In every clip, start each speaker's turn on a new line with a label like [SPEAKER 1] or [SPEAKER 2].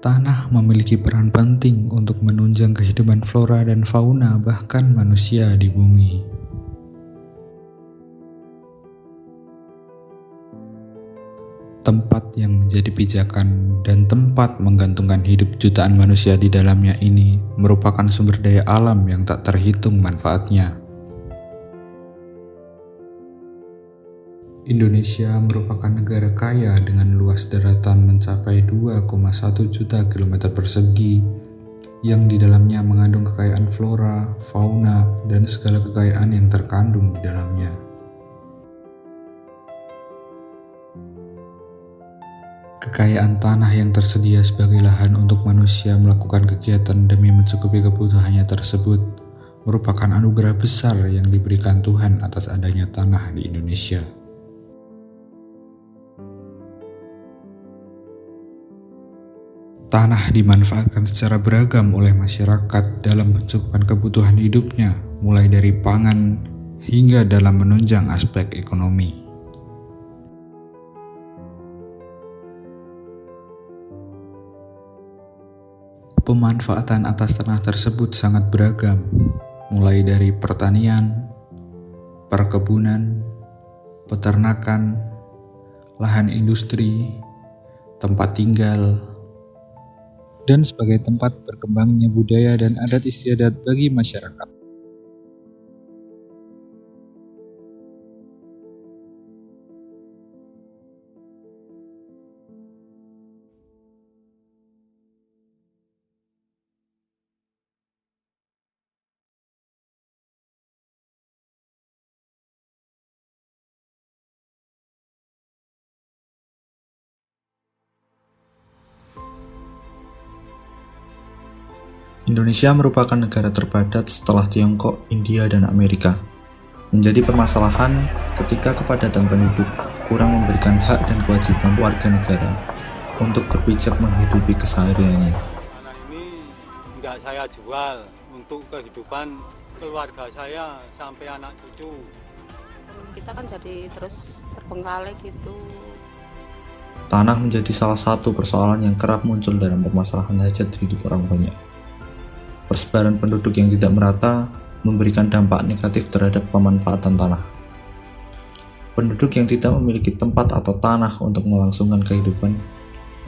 [SPEAKER 1] Tanah memiliki peran penting untuk menunjang kehidupan flora dan fauna bahkan manusia di bumi. Tempat yang menjadi pijakan dan tempat menggantungkan hidup jutaan manusia di dalamnya ini merupakan sumber daya alam yang tak terhitung manfaatnya. Indonesia merupakan negara kaya dengan luas daratan mencapai 2,1 juta kilometer persegi, yang di dalamnya mengandung kekayaan flora, fauna, dan segala kekayaan yang terkandung di dalamnya. Kekayaan tanah yang tersedia sebagai lahan untuk manusia melakukan kegiatan demi mencukupi kebutuhannya tersebut merupakan anugerah besar yang diberikan Tuhan atas adanya tanah di Indonesia. Tanah dimanfaatkan secara beragam oleh masyarakat dalam mencukupan kebutuhan hidupnya, mulai dari pangan hingga dalam menunjang aspek ekonomi. Pemanfaatan atas tanah tersebut sangat beragam, mulai dari pertanian, perkebunan, peternakan, lahan industri, tempat tinggal, dan sebagai tempat berkembangnya budaya dan adat istiadat bagi masyarakat.
[SPEAKER 2] Indonesia merupakan negara terpadat setelah Tiongkok, India, dan Amerika. Menjadi permasalahan ketika kepadatan penduduk kurang memberikan hak dan kewajiban warga negara untuk berpijak menghidupi kesehariannya.
[SPEAKER 3] Tanah ini nggak saya jual untuk kehidupan keluarga saya sampai anak cucu.
[SPEAKER 4] Kita kan jadi terus terbengkalai gitu.
[SPEAKER 2] Tanah menjadi salah satu persoalan yang kerap muncul dalam permasalahan hajat hidup orang banyak. Persebaran penduduk yang tidak merata memberikan dampak negatif terhadap pemanfaatan tanah. Penduduk yang tidak memiliki tempat atau tanah untuk melangsungkan kehidupan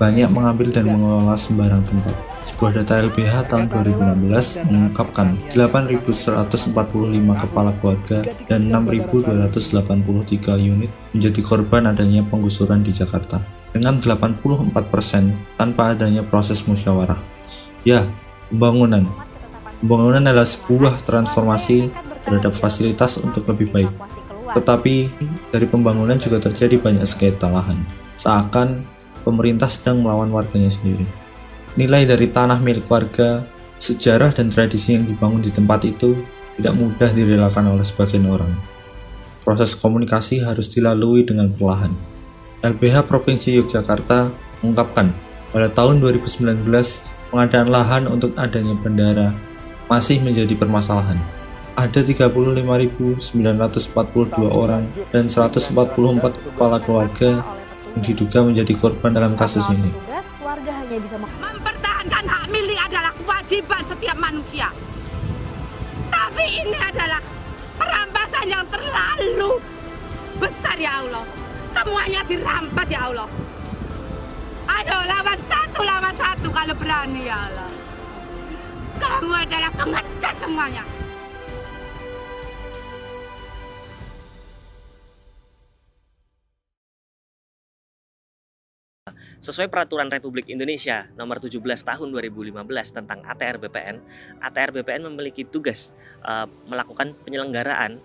[SPEAKER 2] banyak mengambil dan mengelola sembarang tempat. Sebuah data LBH tahun 2016 mengungkapkan 8.145 kepala keluarga dan 6.283 unit menjadi korban adanya penggusuran di Jakarta, dengan 84% tanpa adanya proses musyawarah. Ya, Pembangunan adalah sebuah transformasi terhadap fasilitas untuk lebih baik. Tetapi dari pembangunan juga terjadi banyak sengketa lahan, seakan pemerintah sedang melawan warganya sendiri. Nilai dari tanah milik warga, sejarah dan tradisi yang dibangun di tempat itu tidak mudah direlakan oleh sebagian orang. Proses komunikasi harus dilalui dengan perlahan. LBH Provinsi Yogyakarta mengungkapkan pada tahun 2019 pengadaan lahan untuk adanya bandara masih menjadi permasalahan. Ada 35.942 orang dan 144 kepala keluarga yang diduga menjadi korban dalam kasus ini.
[SPEAKER 5] Mempertahankan hak milik adalah kewajiban setiap manusia. Tapi ini adalah perampasan yang terlalu besar, ya Allah. Semuanya dirampas, ya Allah. Ayo lawan satu kalau berani, ya Allah. Kamu adalah pengecut semuanya.
[SPEAKER 6] Sesuai Peraturan Republik Indonesia Nomor 17 Tahun 2015 tentang ATR BPN, ATR BPN memiliki tugas melakukan penyelenggaraan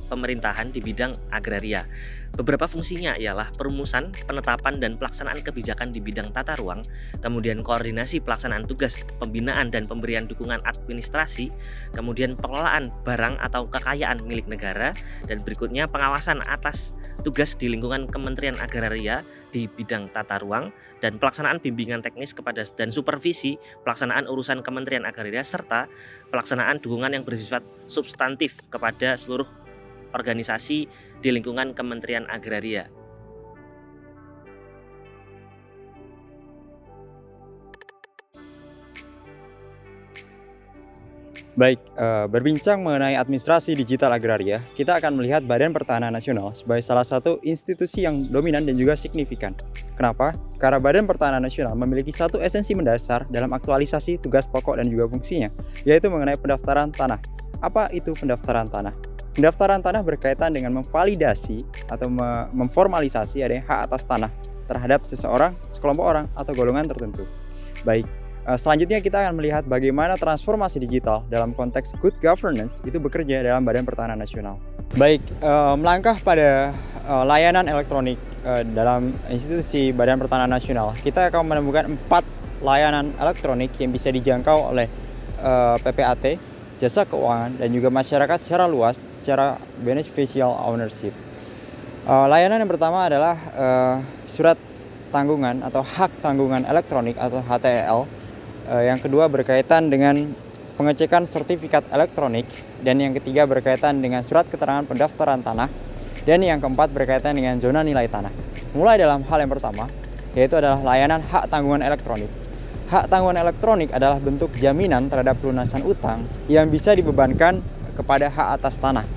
[SPEAKER 6] pemerintahan di bidang agraria. Beberapa fungsinya ialah perumusan, penetapan, dan pelaksanaan kebijakan di bidang tata ruang, kemudian koordinasi pelaksanaan tugas, pembinaan dan pemberian dukungan administrasi, kemudian pengelolaan barang atau kekayaan milik negara, dan berikutnya pengawasan atas tugas di lingkungan Kementerian Agraria di bidang tata ruang, dan pelaksanaan bimbingan teknis kepada dan supervisi pelaksanaan urusan Kementerian Agraria, serta pelaksanaan dukungan yang bersifat substantif kepada seluruh organisasi di lingkungan Kementerian Agraria.
[SPEAKER 7] Baik, berbincang mengenai administrasi digital agraria, kita akan melihat Badan Pertanahan Nasional sebagai salah satu institusi yang dominan dan juga signifikan. Kenapa? Karena Badan Pertanahan Nasional memiliki satu esensi mendasar dalam aktualisasi tugas pokok dan juga fungsinya, yaitu mengenai pendaftaran tanah. Apa itu pendaftaran tanah? Pendaftaran tanah berkaitan dengan memvalidasi atau memformalisasi adanya hak atas tanah terhadap seseorang, sekelompok orang, atau golongan tertentu. Baik. Selanjutnya kita akan melihat bagaimana transformasi digital dalam konteks good governance itu bekerja dalam Badan Pertanahan Nasional. Baik, melangkah pada layanan elektronik dalam institusi Badan Pertanahan Nasional, kita akan menemukan 4 layanan elektronik yang bisa dijangkau oleh PPAT, jasa keuangan, dan juga masyarakat secara luas secara beneficial ownership. Layanan yang pertama adalah surat tanggungan atau hak tanggungan elektronik atau HTL. Yang kedua berkaitan dengan pengecekan sertifikat elektronik, dan yang ketiga berkaitan dengan surat keterangan pendaftaran tanah, dan yang keempat berkaitan dengan zona nilai tanah. Mulai dalam hal yang pertama, yaitu adalah layanan hak tanggungan elektronik. Hak tanggungan elektronik adalah bentuk jaminan terhadap pelunasan utang yang bisa dibebankan kepada hak atas tanah.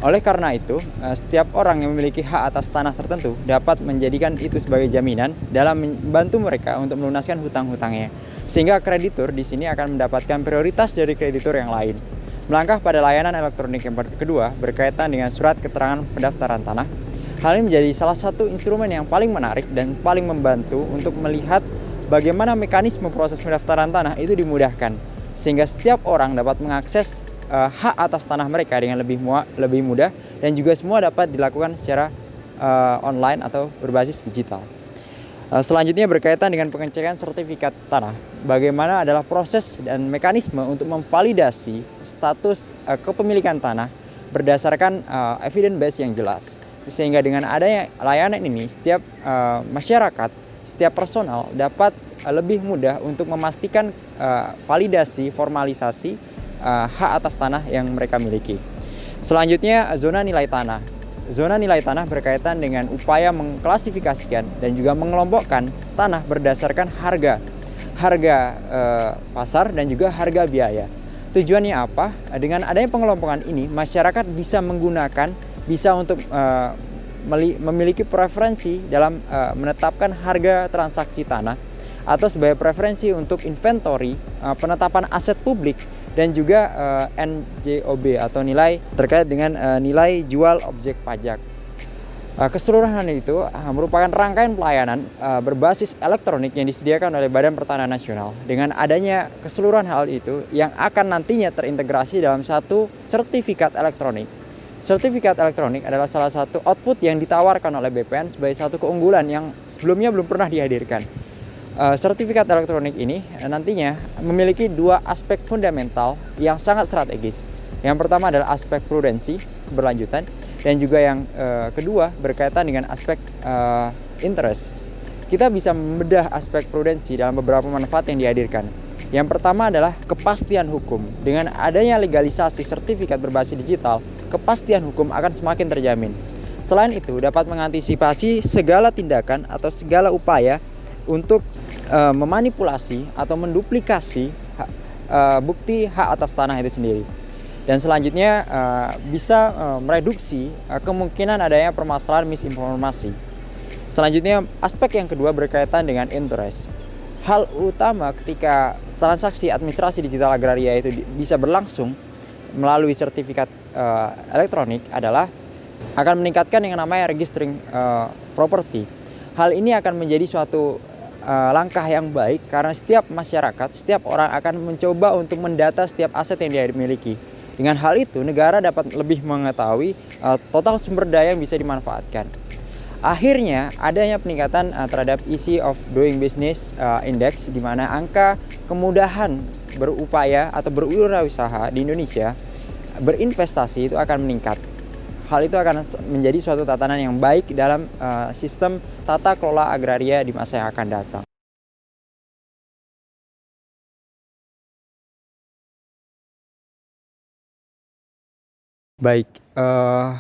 [SPEAKER 7] Oleh karena itu, setiap orang yang memiliki hak atas tanah tertentu dapat menjadikan itu sebagai jaminan dalam membantu mereka untuk melunaskan hutang-hutangnya. Sehingga kreditur di sini akan mendapatkan prioritas dari kreditur yang lain. Melangkah pada layanan elektronik yang kedua berkaitan dengan surat keterangan pendaftaran tanah. Hal ini menjadi salah satu instrumen yang paling menarik dan paling membantu untuk melihat bagaimana mekanisme proses pendaftaran tanah itu dimudahkan. Sehingga setiap orang dapat mengakses hak atas tanah mereka dengan lebih mudah, dan juga semua dapat dilakukan secara online atau berbasis digital. Selanjutnya berkaitan dengan pengecekan sertifikat tanah. Bagaimana adalah proses dan mekanisme untuk memvalidasi status kepemilikan tanah berdasarkan evidence base yang jelas. Sehingga dengan adanya layanan ini, setiap masyarakat, setiap personal dapat lebih mudah untuk memastikan validasi, formalisasi hak atas tanah yang mereka miliki. Selanjutnya, zona nilai tanah. Zona nilai tanah berkaitan dengan upaya mengklasifikasikan dan juga mengelompokkan tanah berdasarkan harga pasar dan juga harga biaya. Tujuannya apa? Dengan adanya pengelompokan ini, masyarakat bisa untuk memiliki preferensi dalam menetapkan harga transaksi tanah, atau sebagai preferensi untuk inventory, penetapan aset publik, dan juga NJOB atau nilai terkait dengan nilai jual objek pajak. Keseluruhan itu merupakan rangkaian pelayanan berbasis elektronik yang disediakan oleh Badan Pertanahan Nasional. Dengan adanya keseluruhan hal itu yang akan nantinya terintegrasi dalam satu sertifikat elektronik. Sertifikat elektronik adalah salah satu output yang ditawarkan oleh BPN sebagai satu keunggulan yang sebelumnya belum pernah dihadirkan. Sertifikat elektronik ini nantinya memiliki 2 aspek fundamental yang sangat strategis. Yang pertama adalah aspek prudensi keberlanjutan, dan juga yang kedua berkaitan dengan aspek interest. Kita bisa membedah aspek prudensi dalam beberapa manfaat yang dihadirkan. Yang pertama adalah kepastian hukum. Dengan adanya legalisasi sertifikat berbasis digital, kepastian hukum akan semakin terjamin. Selain itu, dapat mengantisipasi segala tindakan atau segala upaya untuk memanipulasi atau menduplikasi bukti hak atas tanah itu sendiri. Dan selanjutnya bisa mereduksi kemungkinan adanya permasalahan misinformasi. Selanjutnya, aspek yang kedua berkaitan dengan interest. Hal utama ketika transaksi administrasi digital agraria itu bisa berlangsung melalui sertifikat elektronik adalah akan meningkatkan yang namanya registering property. Hal ini akan menjadi suatu langkah yang baik karena setiap masyarakat, setiap orang akan mencoba untuk mendata setiap aset yang dia miliki. Dengan hal itu, negara dapat lebih mengetahui total sumber daya yang bisa dimanfaatkan. Akhirnya, adanya peningkatan terhadap ease of doing business index, di mana angka kemudahan berupaya atau berwirausaha di Indonesia berinvestasi itu akan meningkat. Hal itu akan menjadi suatu tatanan yang baik dalam sistem tata kelola agraria di masa yang akan datang. Baik,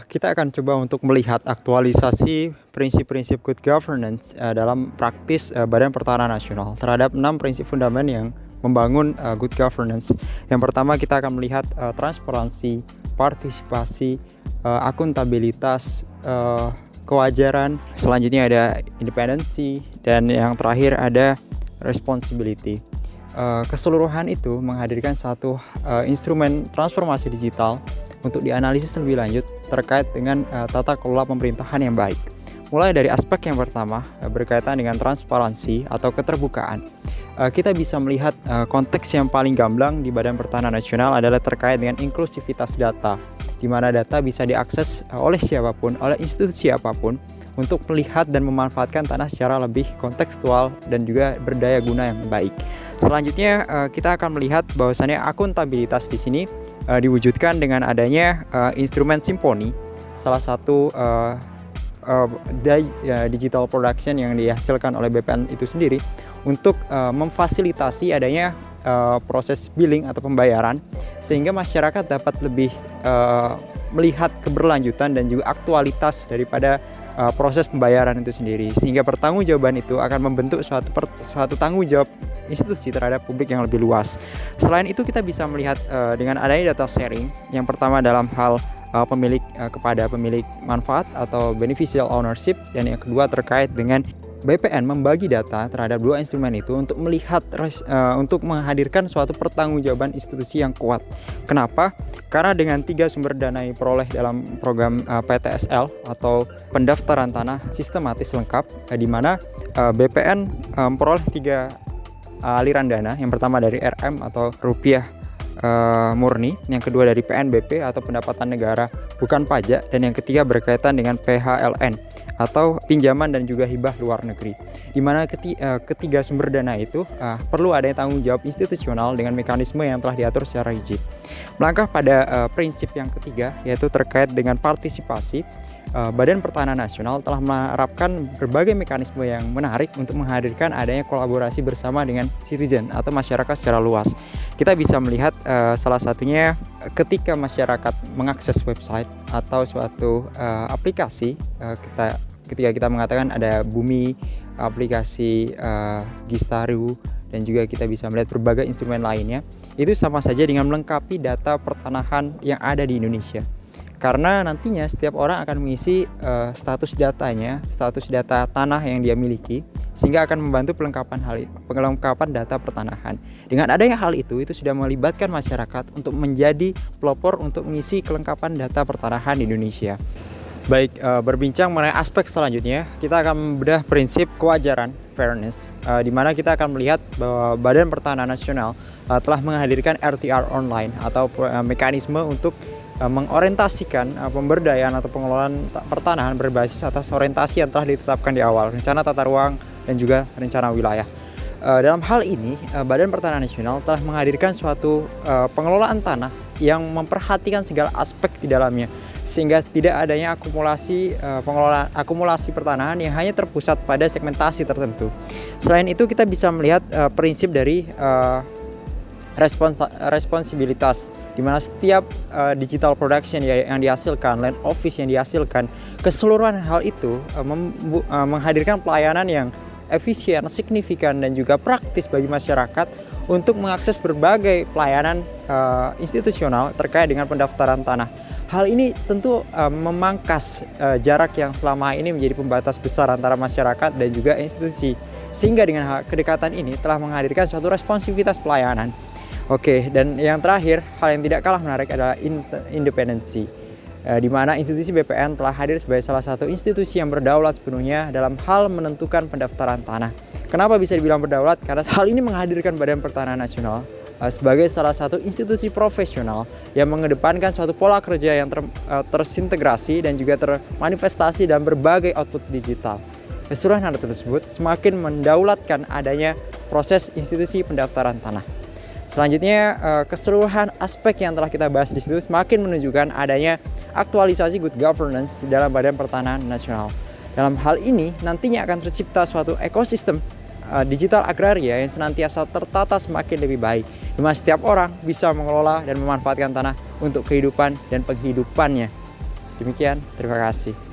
[SPEAKER 7] kita akan coba untuk melihat aktualisasi prinsip-prinsip good governance dalam praktis Badan Pertanahan Nasional terhadap 6 prinsip fundamental yang membangun good governance. Yang pertama kita akan melihat transparansi, partisipasi, akuntabilitas, kewajaran. Selanjutnya ada independensi, dan yang terakhir ada responsibility. Keseluruhan itu menghadirkan satu instrumen transformasi digital untuk dianalisis lebih lanjut terkait dengan tata kelola pemerintahan yang baik. Mulai dari aspek yang pertama berkaitan dengan transparansi atau keterbukaan. Kita bisa melihat konteks yang paling gamblang di Badan Pertanahan Nasional adalah terkait dengan inklusivitas data, di mana data bisa diakses oleh siapapun, oleh institusi apapun, untuk melihat dan memanfaatkan tanah secara lebih kontekstual dan juga berdaya guna yang baik. Selanjutnya kita akan melihat bahwasannya akuntabilitas di sini diwujudkan dengan adanya instrumen Simponi, salah satu digital production yang dihasilkan oleh BPN itu sendiri untuk memfasilitasi adanya proses billing atau pembayaran, sehingga masyarakat dapat lebih melihat keberlanjutan dan juga aktualitas daripada proses pembayaran itu sendiri, sehingga pertanggungjawaban itu akan membentuk suatu tanggung jawab institusi terhadap publik yang lebih luas. Selain itu kita bisa melihat dengan adanya data sharing, yang pertama dalam hal kepada pemilik manfaat atau beneficial ownership, dan yang kedua terkait dengan BPN membagi data terhadap dua instrumen itu untuk melihat untuk menghadirkan suatu pertanggungjawaban institusi yang kuat. Kenapa? Karena dengan 3 sumber dana yang diperoleh dalam program PTSL atau pendaftaran tanah sistematis lengkap, di mana BPN memperoleh 3 aliran dana. Yang pertama dari RM atau rupiah murni, yang kedua dari PNBP atau pendapatan negara bukan pajak, dan yang ketiga berkaitan dengan PHLN atau pinjaman dan juga hibah luar negeri, di mana ketiga sumber dana itu perlu adanya tanggung jawab institusional dengan mekanisme yang telah diatur secara rigid. Melangkah pada prinsip yang ketiga, yaitu terkait dengan partisipasi. Badan Pertanahan Nasional telah menerapkan berbagai mekanisme yang menarik untuk menghadirkan adanya kolaborasi bersama dengan citizen atau masyarakat secara luas. Kita bisa melihat salah satunya ketika masyarakat mengakses website atau suatu aplikasi, ketika kita mengatakan ada Bumi, aplikasi Gistaru, dan juga kita bisa melihat berbagai instrumen lainnya, itu sama saja dengan melengkapi data pertanahan yang ada di Indonesia. Karena nantinya setiap orang akan mengisi status datanya, status data tanah yang dia miliki, sehingga akan membantu pelengkapan data pertanahan. Dengan adanya hal itu sudah melibatkan masyarakat untuk menjadi pelopor untuk mengisi kelengkapan data pertanahan di Indonesia. Baik, berbincang mengenai aspek selanjutnya, kita akan membedah prinsip kewajaran, fairness, di mana kita akan melihat bahwa Badan Pertanahan Nasional telah menghadirkan RTR online atau mekanisme untuk mengorientasikan pemberdayaan atau pengelolaan pertanahan berbasis atas orientasi yang telah ditetapkan di awal, rencana tata ruang dan juga rencana wilayah. Dalam hal ini, Badan Pertanahan Nasional telah menghadirkan suatu pengelolaan tanah yang memperhatikan segala aspek di dalamnya, sehingga tidak adanya akumulasi pertanahan yang hanya terpusat pada segmentasi tertentu. Selain itu, kita bisa melihat prinsip dari responsibilitas, di mana setiap digital production yang dihasilkan, land office yang dihasilkan, keseluruhan hal itu menghadirkan pelayanan yang efisien, signifikan, dan juga praktis bagi masyarakat untuk mengakses berbagai pelayanan institusional terkait dengan pendaftaran tanah. Hal ini tentu memangkas jarak yang selama ini menjadi pembatas besar antara masyarakat dan juga institusi, sehingga dengan kedekatan ini telah menghadirkan suatu responsivitas pelayanan. Oke, dan yang terakhir, hal yang tidak kalah menarik adalah independensi, di mana institusi BPN telah hadir sebagai salah satu institusi yang berdaulat sepenuhnya dalam hal menentukan pendaftaran tanah. Kenapa bisa dibilang berdaulat? Karena hal ini menghadirkan Badan Pertanahan Nasional sebagai salah satu institusi profesional yang mengedepankan suatu pola kerja yang tersintegrasi dan juga termanifestasi dalam berbagai output digital. Keseluruhan hal tersebut semakin mendaulatkan adanya proses institusi pendaftaran tanah. Selanjutnya, keseluruhan aspek yang telah kita bahas di situ semakin menunjukkan adanya aktualisasi good governance dalam Badan Pertanahan Nasional. Dalam hal ini, nantinya akan tercipta suatu ekosistem digital agraria yang senantiasa tertata semakin lebih baik, di mana setiap orang bisa mengelola dan memanfaatkan tanah untuk kehidupan dan penghidupannya. Demikian, terima kasih.